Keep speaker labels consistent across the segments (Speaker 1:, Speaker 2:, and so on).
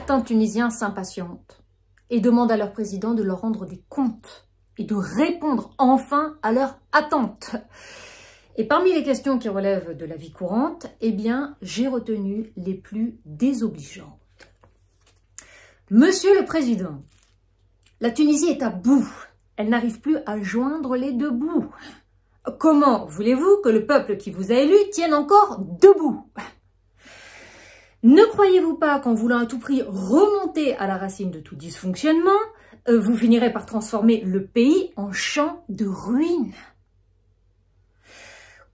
Speaker 1: certains Tunisiens s'impatientent et demandent à leur président de leur rendre des comptes et de répondre enfin à leurs attentes. Et parmi les questions qui relèvent de la vie courante, eh bien, j'ai retenu les plus désobligeantes. Monsieur le Président, la Tunisie est à bout. Elle n'arrive plus à joindre les deux bouts. Comment voulez-vous que le peuple qui vous a élu tienne encore debout? Ne croyez-vous pas qu'en voulant à tout prix remonter à la racine de tout dysfonctionnement, vous finirez par transformer le pays en champ de ruines?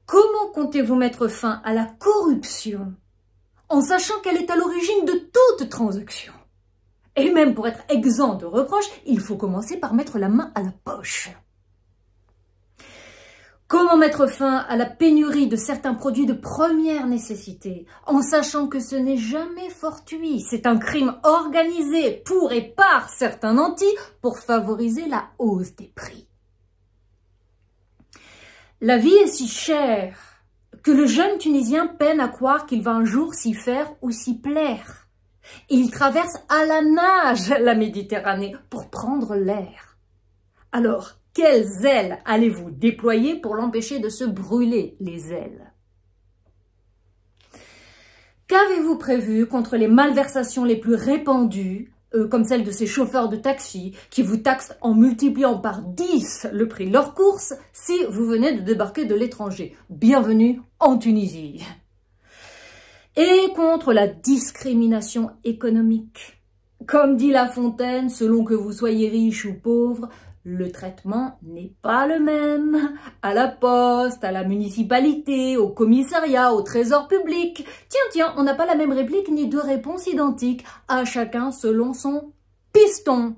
Speaker 1: Comment comptez-vous mettre fin à la corruption en sachant qu'elle est à l'origine de toute transaction? Et même pour être exempt de reproches, il faut commencer par mettre la main à la poche. Comment mettre fin à la pénurie de certains produits de première nécessité, en sachant que ce n'est jamais fortuit, c'est un crime organisé pour et par certains nantis pour favoriser la hausse des prix. La vie est si chère que le jeune Tunisien peine à croire qu'il va un jour s'y faire ou s'y plaire. Il traverse à la nage la Méditerranée pour prendre l'air. Alors, quelles ailes allez-vous déployer pour l'empêcher de se brûler les ailes? Qu'avez-vous prévu contre les malversations les plus répandues, comme celle de ces chauffeurs de taxi qui vous taxent en multipliant par 10 le prix de leurs courses si vous venez de débarquer de l'étranger? Bienvenue en Tunisie. Et contre la discrimination économique. Comme dit La Fontaine, selon que vous soyez riche ou pauvre, le traitement n'est pas le même à la poste, à la municipalité, au commissariat, au trésor public. Tiens, on n'a pas la même réplique ni deux réponses identiques, à chacun selon son piston.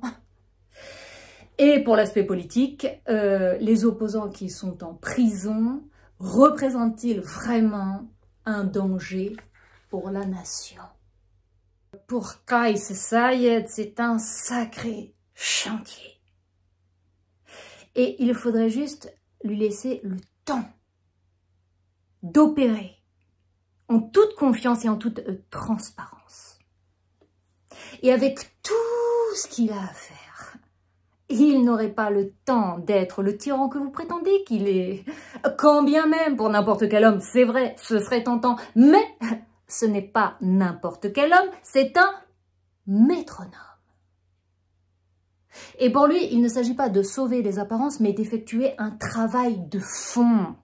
Speaker 1: Et pour l'aspect politique, les opposants qui sont en prison représentent-ils vraiment un danger pour la nation? Pour Kais Saied, c'est un sacré chantier. Et il faudrait juste lui laisser le temps d'opérer en toute confiance et en toute transparence. Et avec tout ce qu'il a à faire, il n'aurait pas le temps d'être le tyran que vous prétendez qu'il est. Quand bien même, pour n'importe quel homme, c'est vrai, ce serait tentant. Mais ce n'est pas n'importe quel homme, c'est un métronome. Et pour lui, il ne s'agit pas de sauver les apparences, mais d'effectuer un travail de fond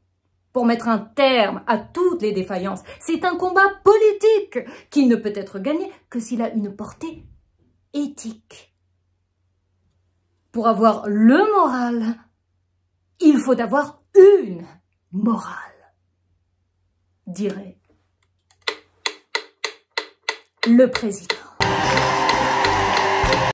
Speaker 1: pour mettre un terme à toutes les défaillances. C'est un combat politique qui ne peut être gagné que s'il a une portée éthique. Pour avoir le moral, il faut avoir une morale, dirait le président.